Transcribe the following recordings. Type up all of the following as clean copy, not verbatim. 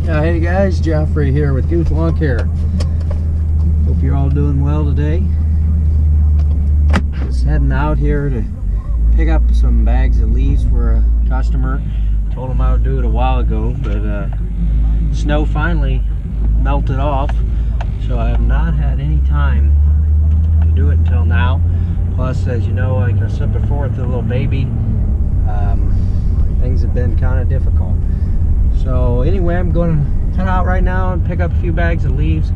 Hey guys, Geoffrey here with Goose Lawn Care. Hope you're all doing well today. Just heading out here to pick up some bags of leaves for a customer. Told him I would do it a while ago, but snow finally melted off, so I have not had any time to do it until now. Plus, as you know, like I said before, with the little baby, things have been kind of difficult. So anyway, I'm going to head out right now and pick up a few bags of leaves.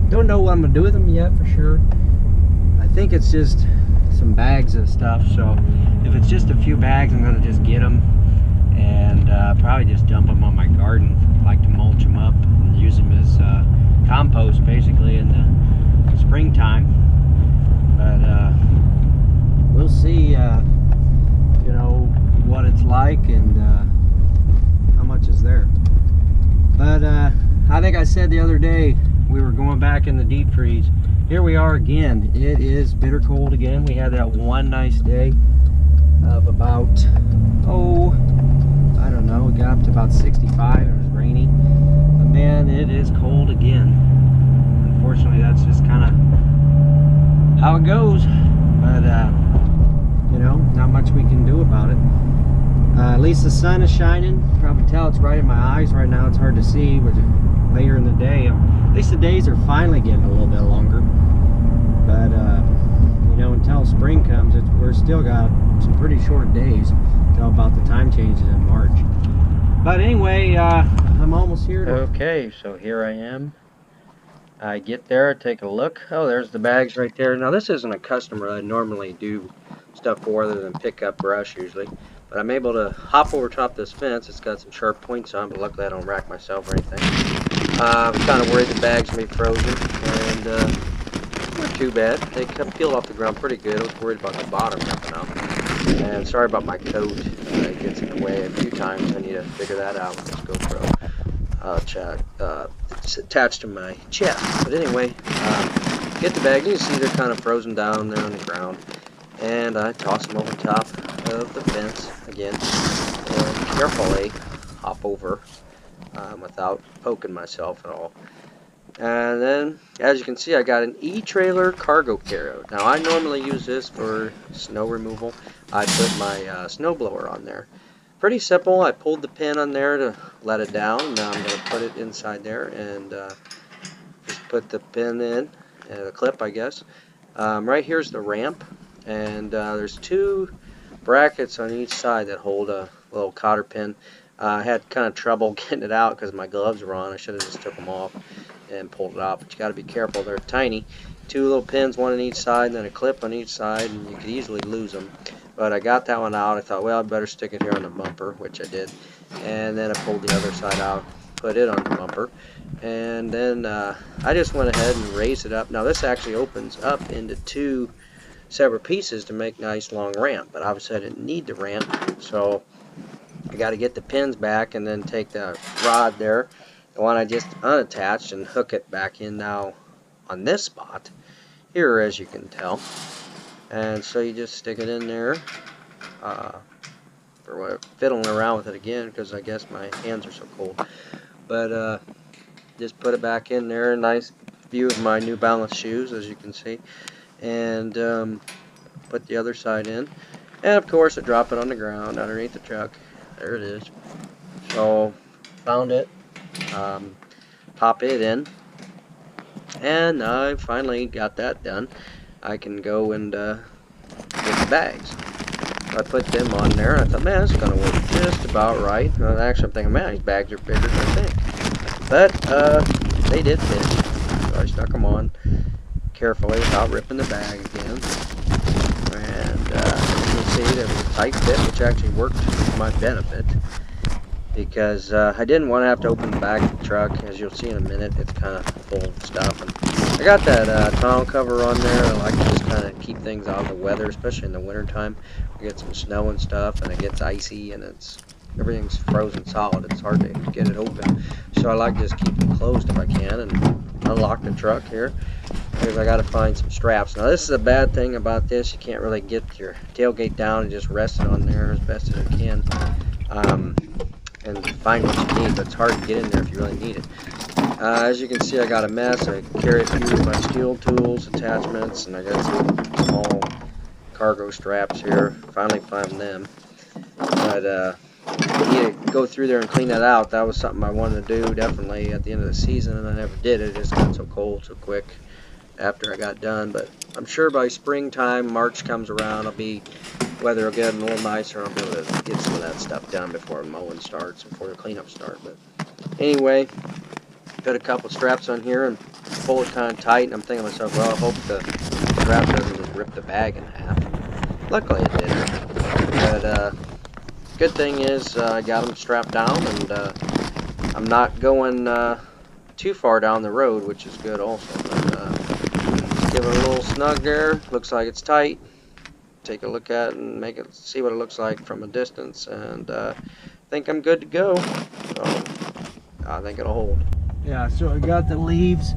Don't know what I'm going to do with them yet for sure. I think it's just some bags of stuff. So if it's just a few bags, I'm going to just get them and probably just dump them on my garden. I like to mulch them up and use them as compost basically in the springtime. But we'll see, you know, what it's like and how much is there. But I think I said the other day we were going back in the deep freeze. Here we are again. It is bitter cold again. We had that one nice day of about, I don't know, it got up to about 65 and it was rainy. But man, it is cold again. Unfortunately, that's just kind of how it goes. But you know, not much we can do about it. At least the sun is shining. Probably tell it's right in my eyes right now. It's hard to see, but later in the day, at least the days are finally getting a little bit longer. But you know, until spring comes, we're still got some pretty short days until about the time changes in March. But anyway, I'm almost here. Okay, so here I am. I get there, take a look. Oh, there's the bags right there. Now this isn't a customer I normally do stuff for other than pick up brush usually. But I'm able to hop over top this fence. It's got some sharp points on, but luckily I don't rack myself or anything. I'm kind of worried the bags may be frozen, and not too bad. They peeled off the ground pretty good. I was worried about the bottom coming out. And sorry about my coat. It gets in the way a few times. I need to figure that out with this GoPro. It's attached to my chest. But anyway, get the bag. You can see they're kind of frozen down there on the ground. And I toss them over top of the fence again and carefully hop over without poking myself at all. And then, as you can see, I got an E-Trailer cargo carrier. Now, I normally use this for snow removal. I put my snowblower on there. Pretty simple. I pulled the pin on there to let it down. Now I'm going to put it inside there and just put the pin in, and a clip, I guess. Right here's the ramp. And there's two brackets on each side that hold a little cotter pin. I had kind of trouble getting it out because my gloves were on. I should have just took them off and pulled it out. But you got to be careful. They're tiny. Two little pins, one on each side, and then a clip on each side, and you could easily lose them. But I got that one out. I thought, well, I better stick it here on the bumper, which I did. And then I pulled the other side out, put it on the bumper. And then I just went ahead and raised it up. Now this actually opens up into two separate pieces to make nice long ramp, but obviously I didn't need the ramp, so I got to get the pins back and then take the rod there, the one I just unattached, and hook it back in now on this spot here, as you can tell. And so you just stick it in there. For fiddling around with it again because I guess my hands are so cold, but just put it back in there. Nice view of my New Balance shoes, as you can see. And put the other side in, and of course I drop it on the ground underneath the truck. There it is. So found it, pop it in, and I finally got that done. I can go and get the bags. I put them on there and I thought, man, this is gonna work just about right. Actually I'm thinking, man, these bags are bigger than I think, but they did fit. So I stuck them on carefully without ripping the bag again. And you can see there was a tight fit, which actually worked to my benefit because I didn't want to have to open the back of the truck. As you'll see in a minute, it's kind of full of stuff. And I got that tonneau cover on there. I like to just kind of keep things out of the weather, especially in the winter time. We get some snow and stuff, and it gets icy, and everything's frozen solid. It's hard to get it open, so I like to just keep it closed if I can, and unlock the truck here because I got to find some straps. Now this is a bad thing about this. You can't really get your tailgate down and just rest it on there as best as you can. And find what you need, but it's hard to get in there if you really need it. As you can see, I got a mess. I carry a few of my steel tools, attachments, and I got some small cargo straps here. Finally found them. But I need to go through there and clean that out. That was something I wanted to do definitely at the end of the season, and I never did it. It just got so cold so quick after I got done. But I'm sure by springtime, March comes around, weather will get a little nicer, and I'll be able to get some of that stuff done before mowing starts, before the cleanup starts. But anyway, put a couple straps on here and pull it kind of tight, and I'm thinking to myself, well, I hope the strap doesn't just rip the bag in half. Luckily it didn't. But good thing is I got them strapped down, and I'm not going too far down the road, which is good also. But just give it a little snug there. Looks like it's tight. Take a look at it and see what it looks like from a distance, and I think I'm good to go. So I think it'll hold. Yeah, so I got the leaves,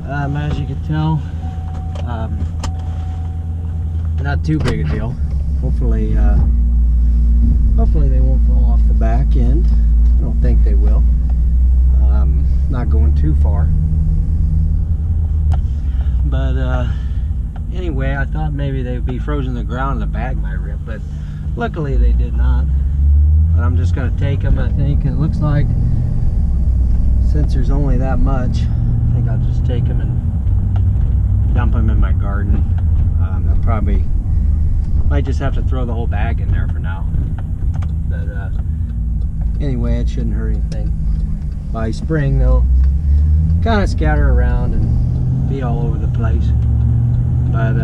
as you can tell, not too big a deal. Hopefully they won't fall off the back end. I don't think they will. Not going too far. But anyway, I thought maybe they would be frozen to the ground and the bag might rip, but luckily they did not. But I'm just going to take them, I think. It looks like, since there's only that much, I think I'll just take them and dump them in my garden. I probably might just have to throw the whole bag in there for now. But anyway, it shouldn't hurt anything. By spring, they'll kind of scatter around and be all over the place. But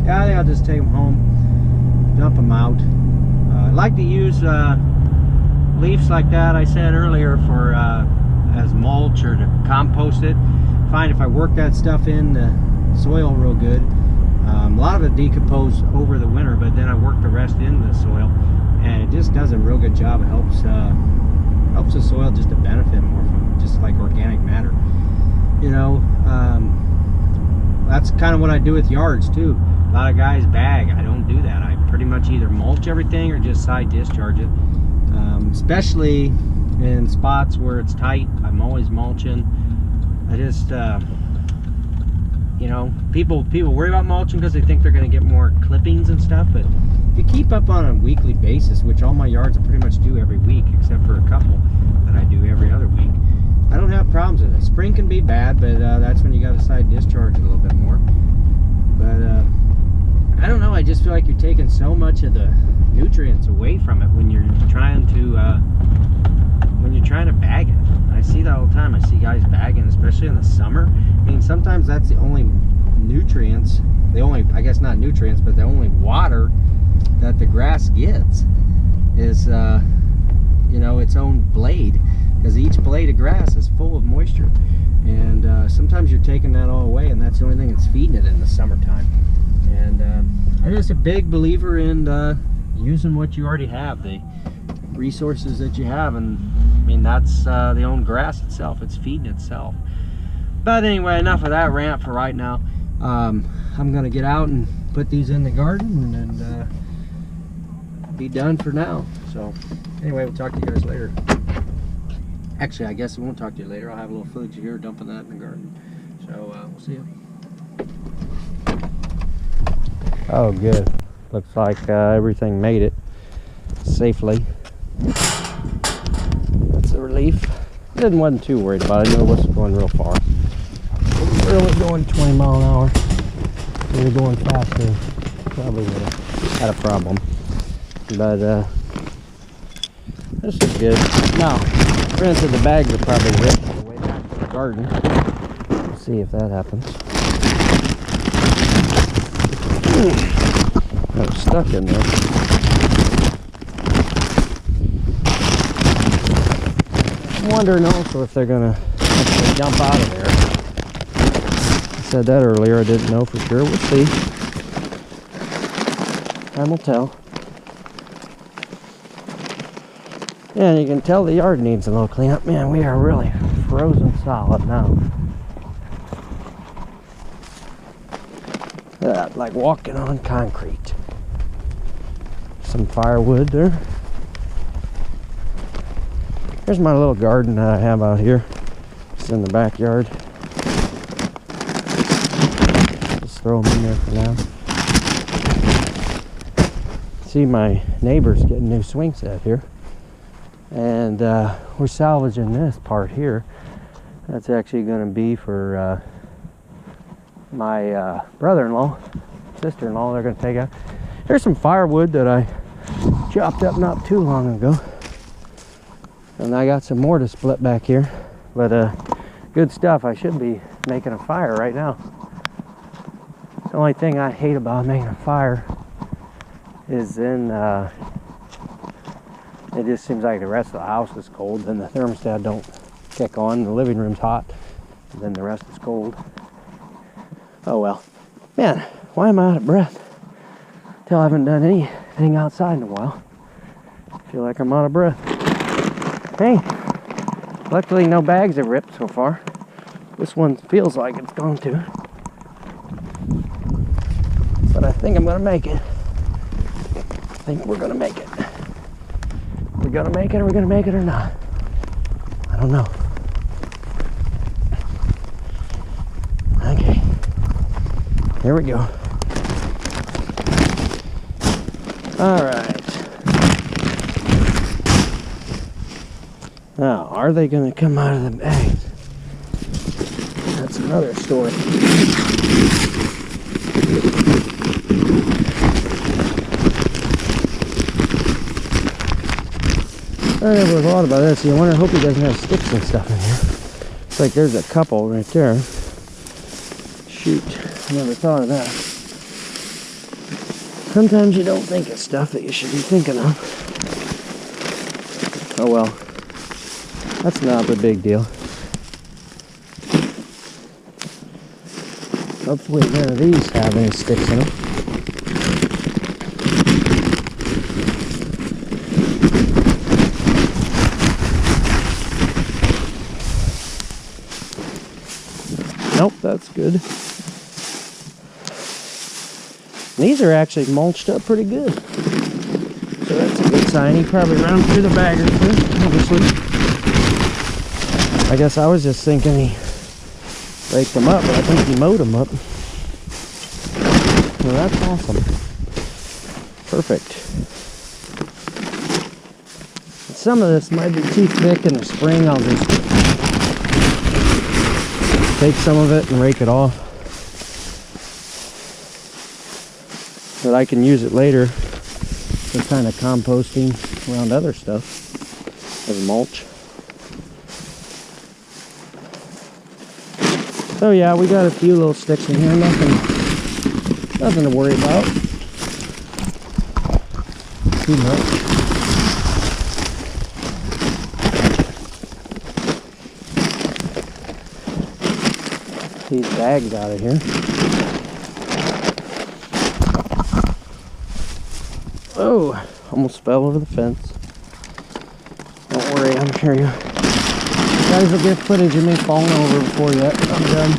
yeah, I think I'll just take them home, dump them out. I like to use leaves like that, I said earlier, for as mulch or to compost it. Find if I work that stuff in the soil real good, a lot of it decomposed over the winter, but then I work the rest in the soil, and it just does a real good job. It helps the soil just to benefit more from just like organic matter. You know, that's kind of what I do with yards too. A lot of guys bag. I don't do that. I pretty much either mulch everything or just side discharge it. Especially in spots where it's tight, I'm always mulching. I just, you know, people worry about mulching because they think they're going to get more clippings and stuff, but if you keep up on a weekly basis, which all my yards I pretty much do every week, except for a couple that I do every other week, I don't have problems with it. Spring can be bad, but that's when you got to side discharge it a little bit more. But I don't know, I just feel like you're taking so much of the nutrients away from it when you're trying to bag it. I see that all the time. I see guys bagging, especially in the summer. I mean, sometimes that's the only nutrients, I guess not nutrients, but the only water that the grass gets is, you know, its own blade, because each blade of grass is full of moisture, and sometimes you're taking that all away, and that's the only thing that's feeding it in the summertime. And I'm just a big believer in using what you already have, the resources that you have, and I mean, that's the own grass itself. It's feeding itself. But anyway, enough of that rant for right now. I'm gonna get out and put these in the garden and be done for now. So anyway, we'll talk to you guys later. Actually, I guess I won't talk to you later. I'll have a little footage here dumping that in the garden. So we'll see you. Oh, good. Looks like everything made it safely. That's a relief. Wasn't too worried about it. I know it wasn't going real far. It was really going 20 miles an hour. If we were going faster, probably would have had a problem. But this is good. Now, the rest of the bags are probably ripped on the way back to the garden. Let's see if that happens. I was stuck in there. I'm wondering also if they're gonna actually jump out of there. I said that earlier, I didn't know for sure. We'll see. Time will tell. Yeah, you can tell the yard needs a little cleanup. Man, we are really frozen solid now. Like walking on concrete. Some firewood there. Here's my little garden that I have out here. It's in the backyard. Just throw them in there for now. See, my neighbor's getting a new swing set here. And we're salvaging this part here. That's actually going to be for my brother-in-law, sister-in-law. They're going to take out. Here's some firewood that I chopped up not too long ago. And I got some more to split back here. But good stuff. I should be making a fire right now. The only thing I hate about making a fire is then it just seems like the rest of the house is cold. Then the thermostat don't kick on. The living room's hot. And then the rest is cold. Oh well. Man, why am I out of breath? Till I haven't done anything outside in a while. I feel like I'm out of breath. Hey, luckily no bags have ripped so far. This one feels like it's going to. But I think I'm gonna make it. I think we're gonna make it. We're gonna make it, or we're gonna make it or not. I don't know. Okay. Here we go. All right. Now, are they going to come out of the bags? That's another story. I never thought about this. I wonder, I hope he doesn't have sticks and stuff in here. It's like there's a couple right there. Shoot, I never thought of that. Sometimes you don't think of stuff that you should be thinking of. Oh well. That's not a big deal. Hopefully none of these have any sticks in them. Nope, that's good. These are actually mulched up pretty good. So that's a good sign. He probably ran through the bagger too, obviously. I guess I was just thinking he raked them up, but I think he mowed them up. Well, that's awesome. Perfect. Some of this might be too thick in the spring. I'll just take some of it and rake it off. But I can use it later for kind of composting around other stuff as mulch. So yeah, we got a few little sticks in here. Nothing to worry about. Too much. These bags out of here. Oh, almost fell over the fence. Don't worry, I'm sure you guys will get footage of me falling over before yet I'm done.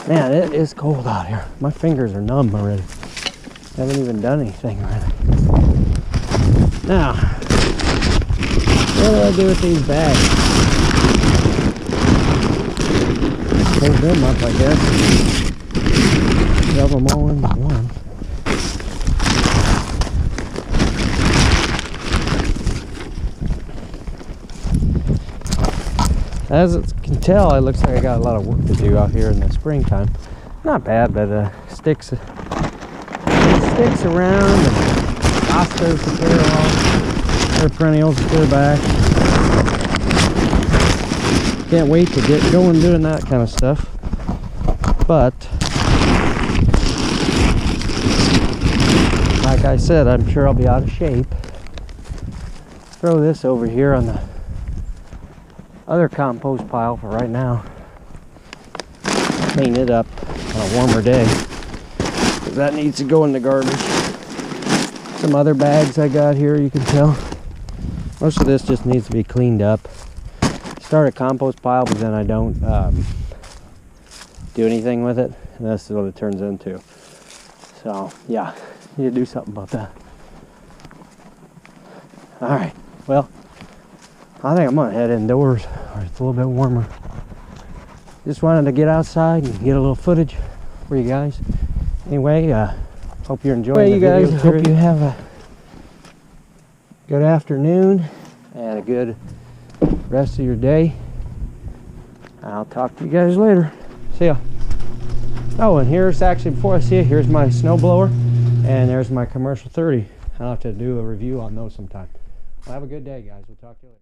Man, it is cold out here. My fingers are numb already. Haven't even done anything already. Now, what do I do with these bags? Hold them up, I guess. Shove them all into one. As you can tell, it looks like I got a lot of work to do out here in the springtime. Not bad, but sticks around, and hostas to clear off, or perennials to clear back. Can't wait to get going doing that kind of stuff. But like I said, I'm sure I'll be out of shape. Throw this over here on the other compost pile for right now. Clean it up on a warmer day. That needs to go in the garbage. Some other bags I got here, you can tell. Most of this just needs to be cleaned up. Start a compost pile, but then I don't do anything with it. And this is what it turns into. So yeah, need to do something about that. All right, well, I think I'm gonna head indoors where it's a little bit warmer. Just wanted to get outside and get a little footage for you guys. Anyway, hope you're enjoying the video. You guys, hope you have a good afternoon and a good rest of your day. I'll talk to you guys later. See ya. Oh, and here's actually, before I see you, here's my snowblower, and there's my commercial 30. I'll have to do a review on those sometime. Well, have a good day, guys. We'll talk to you later.